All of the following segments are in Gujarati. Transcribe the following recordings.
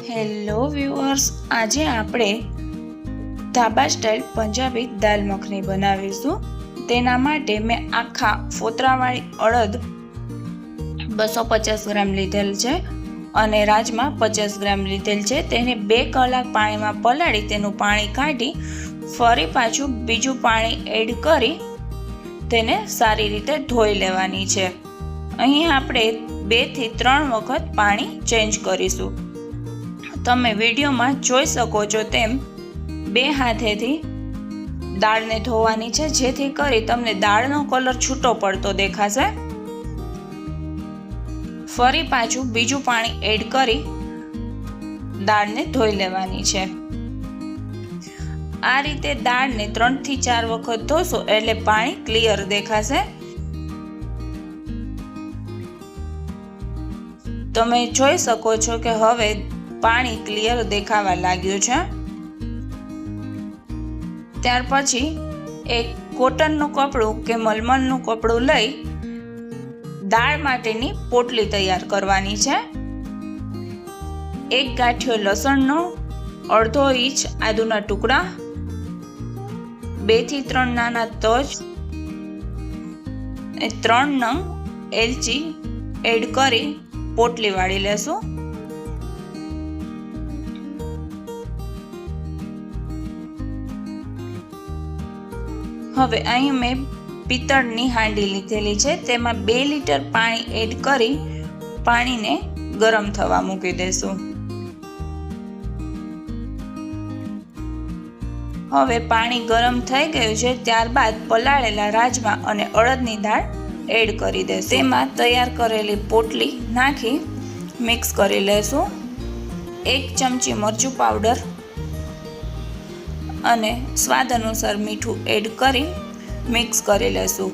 હેલો વ્યુઅર્સ, આજે આપણે ધાબા સ્ટાઇલ પંજાબી દાલ મખની બનાવીશું। તેના માટે મેં આખા ફોતરાવાળી અડદ 250 ગ્રામ લીધેલ છે અને રાજમા 50 ગ્રામ લીધેલ છે। તેને 2 કલાક પાણીમાં પલાળી તેનું પાણી કાઢી ફરી પાછું બીજું પાણી એડ કરી તેને સારી રીતે ધોઈ લેવાની છે। અહીં આપણે 2 થી 3 વખત પાણી ચેન્જ કરીશું। તમે વિડીયોમાં જોઈ શકો છો તેમ 2 હાથેથી દાળને ધોવાની છે, જેથી કરી તમને દાળનો કલર છૂટો પડતો દેખાશે। ફરી પાછું બીજું પાણી એડ કરી દાળને ધોઈ લેવાની છે। આ રીતે દાળને 3 થી 4 વખત ધોશો એટલે પાણી ક્લિયર દેખાશે। તમે જોઈ શકો છો કે હવે પાણી ક્લિયર દેખાવા લાગ્યું છે। ત્યાર પછી એક કોટનનું કપડું કે મલમલનું કપડું લઈ દાળ માટેની પોટલી તૈયાર કરવાની છે। 1 ગાંઠિયો લસણનો, અડધો ઇંચ આદુના ટુકડા, 2 થી 3 નાના તજ, 3 નંગ એલચી એડ કરી પોટલી વાળી લેશું। હવે અહીં મેં પિત્તળની હાંડી લીધેલી છે, તેમાં 2 લીટર પાણી એડ કરી પાણીને ગરમ થવા મૂકી દેશું। હવે પાણી ગરમ થઈ ગયું છે, ત્યારબાદ પલાળેલા રાજમા અને અડદની દાળ એડ કરી દેશું। તેમાં તૈયાર કરેલી પોટલી નાખી મિક્સ કરી લેશું। 1 ચમચી મરચું પાવડર અને સ્વાદ અનુસાર મીઠું એડ કરી મિક્સ કરી લેશું।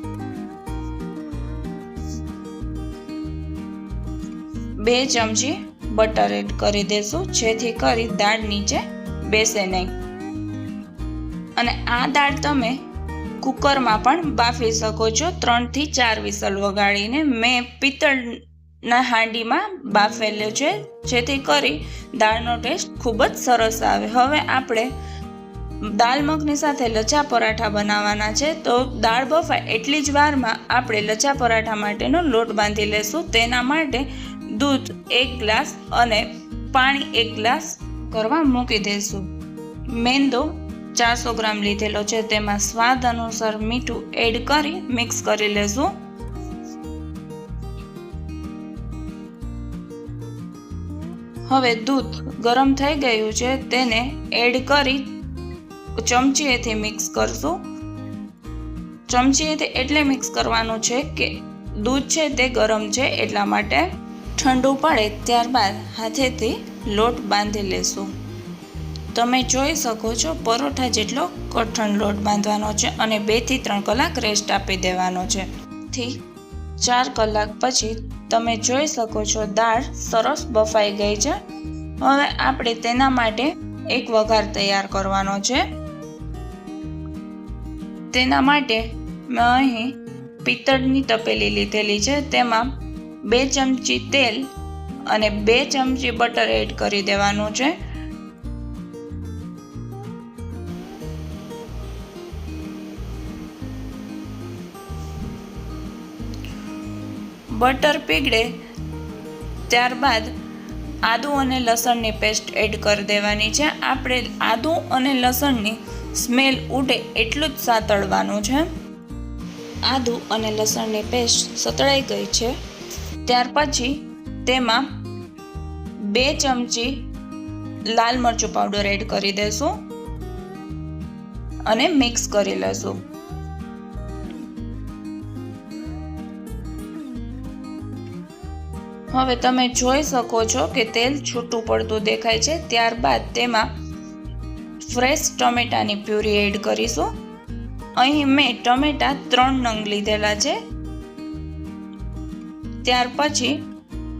2 ચમચી બટર એડ કરી દેશું, જેથી કરી દાળ નીચે બેસે નહીં। અને આ દાળ તમે કુકરમાં પણ બાફી શકો છો 3 થી 4 વિસલ વગાડીને। મેં પિત્તળના હાંડીમાં બાફેલું છે, જેથી કરી દાળનો ટેસ્ટ ખૂબ જ સરસ આવે। હવે આપણે દાલ મખની સાથે લચ્છા પરાઠા બનાવવાના છે, તો દાળ બફાય એટલી જ વારમાં આપણે લચ્છા પરાઠા માટેનો લોટ બાંધી લેશું। તેના માટે દૂધ 1 ગ્લાસ અને પાણી 1 ગ્લાસ કરવા મૂકી દઈશું। મેંદો 400 ગ્રામ લીધેલો છે, તેમાં સ્વાદ અનુસાર મીઠું એડ કરી મિક્સ કરી લેશું। હવે દૂધ ગરમ થઈ ગયું છે, તેને એડ કરી ચમચીએથી મિક્સ કરશું। ચમચીએથી એટલે મિક્સ કરવાનું છે કે દૂધ છે તે ગરમ છે એટલા માટે। ઠંડુ પડે ત્યારબાદ હાથેથી લોટ બાંધી લેશું। તમે જોઈ શકો છો પરોઠા જેટલો કઠણ લોટ બાંધવાનો છે અને 2 થી 3 કલાક રેસ્ટ આપી દેવાનો છે। થી 4 કલાક પછી તમે જોઈ શકો છો દાળ સરસ બફાઈ ગઈ છે। હવે આપણે તેના માટે એક વઘાર તૈયાર કરવાનો છે। તેના માટે મેં અહીં પિત્તળની તપેલી લીધેલી છે, તેમાં 2 ચમચી તેલ અને 2 ચમચી બટર એડ કરી દેવાનું છે। બટર પીગળે ત્યારબાદ આદુ અને લસણની પેસ્ટ એડ કરી દેવાની છે। આપણે આદુ અને લસણની સ્મેલ ઉડે એટલું જ સાતળવાનું છે। આદુ અને લસણની પેસ્ટ સતળાઈ ગઈ છે, ત્યાર પછી તેમાં 2 ચમચી લાલ મરચું પાવડર એડ કરી દેશું અને મિક્સ કરી લેશું। હવે તમે જોઈ શકો છો કે તેલ છૂટું પડતું દેખાય છે। ત્યારબાદ તેમાં ફ્રેશ ટમેટાની પ્યુરી એડ કરીશું। અહીં મેં ટમેટા 3 નંગ લીધેલા છે। ત્યાર પછી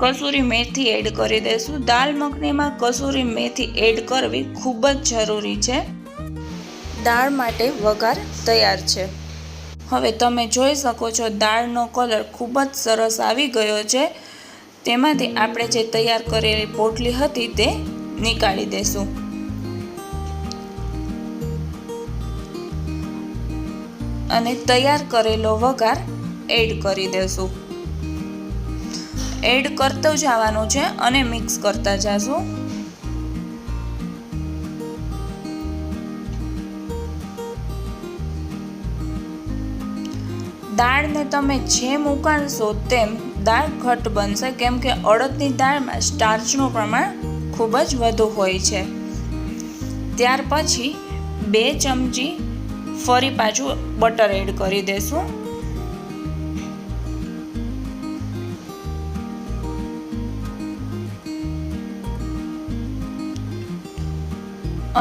કસૂરી મેથી એડ કરી દઈશું। દાલ મખનીમાં કસૂરી મેથી એડ કરવી ખૂબ જ જરૂરી છે। દાળ માટે વઘાર તૈયાર છે। હવે તમે જોઈ શકો છો દાળનો કલર ખૂબ જ સરસ આવી ગયો છે। તેમાંથી આપણે જે તૈયાર કરેલી પોટલી હતી તે નીકાળી દેશું. અને તૈયાર કરેલો વઘાર એડ કરી દેશું. એડ કરતો જવાનું છે અને મિક્સ કરતા જાશું. દાળને તમે જેમ ઉકાળશો તેમ દાળ ઘટ બનશે, કેમ કે અડદની દાળમાં સ્ટાર્ચનું પ્રમાણ ખૂબ જ વધુ હોય છે. ત્યાર પછી 2 ચમચી ફરી પાછું બટર એડ કરી દેશું.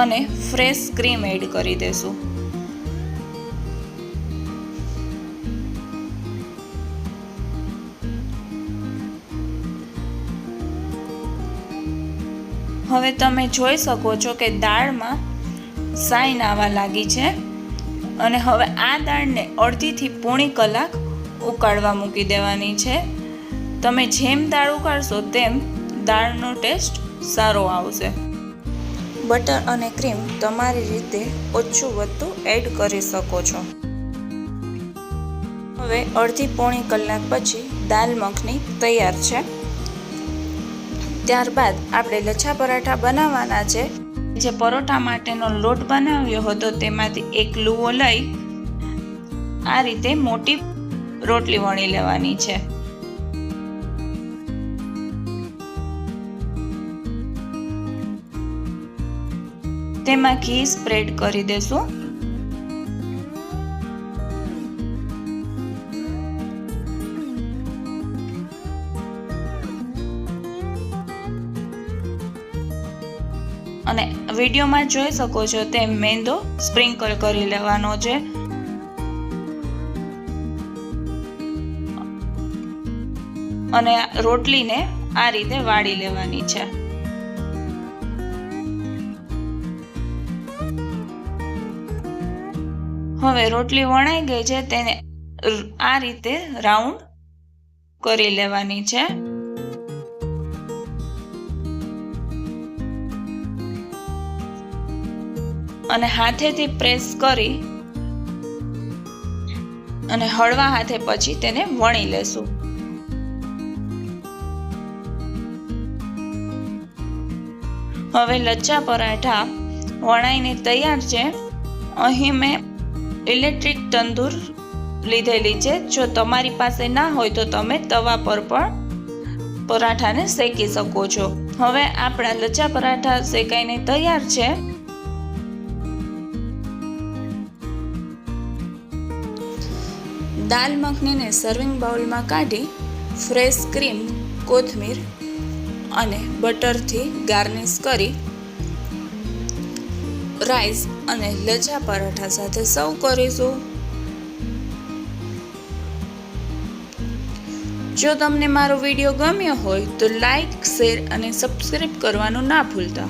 અને ફ્રેશ ક્રીમ એડ કરી દેશું. હવે તમે જોઈ શકો છો કે દાળમાં સાઈન આવવા લાગી છે. અને હવે આ દાળને અડધીથી પોણી કલાક ઉકાળવા મૂકી દેવાની છે. તમે જેમ દાળ ઉકાળશો તેમ દાળનો ટેસ્ટ સારો આવશે. બટર અને ક્રીમ તમારી રીતે ઓછું વધતું એડ કરી શકો છો. હવે અડધી પોણી કલાક પછી દાલ મખની તૈયાર છે. ત્યારબાદ આપણે લચ્છા પરાઠા બનાવવાના છે. જે પરોઠા માટેનો લોટ બનાવ્યો હતો તેમાંથી એક લુવો લઈ આ રીતે મોટી રોટલી વણી લેવાની છે. તેમાં ઘી સ્પ્રેડ કરી દેશું. અને વિડીયોમાં જોઈ શકો છો તેમ મેંદો સ્પ્રિંકલ કરી લેવાનો છે. અને રોટલીને આ રીતે વાળી લેવાની છે. હવે રોટલી વણાઈ ગઈ છે, તેને આ રીતે રાઉન્ડ કરી લેવાની છે. અને હાથેથી પ્રેસ કરી અને હળવા હાથે પછી તેને વણી લેશું. હવે લચ્છા પરાઠા વણાઈને તૈયાર છે. અહીં મેં ઇલેક્ટ્રિક તંદૂર લીધેલી છે. જો તમારી પાસે ના હોય તો તમે તવા પર પણ પરાઠાને શેકી શકો છો. હવે આપણા લચ્છા પરાઠા શેકાઈને તૈયાર છે. દાલ મખનીને સર્વિંગ બાઉલમાં કાઢી ફ્રેશ ક્રીમ, કોથમીર અને બટરથી ગાર્નિશ કરી રાઈસ અને લચ્છા પરાઠા સાથે સર્વ કરીશું. જો તમને મારો વિડીયો ગમ્યો હોય તો લાઈક, શેર અને સબસ્ક્રાઈબ કરવાનું ના ભૂલતા.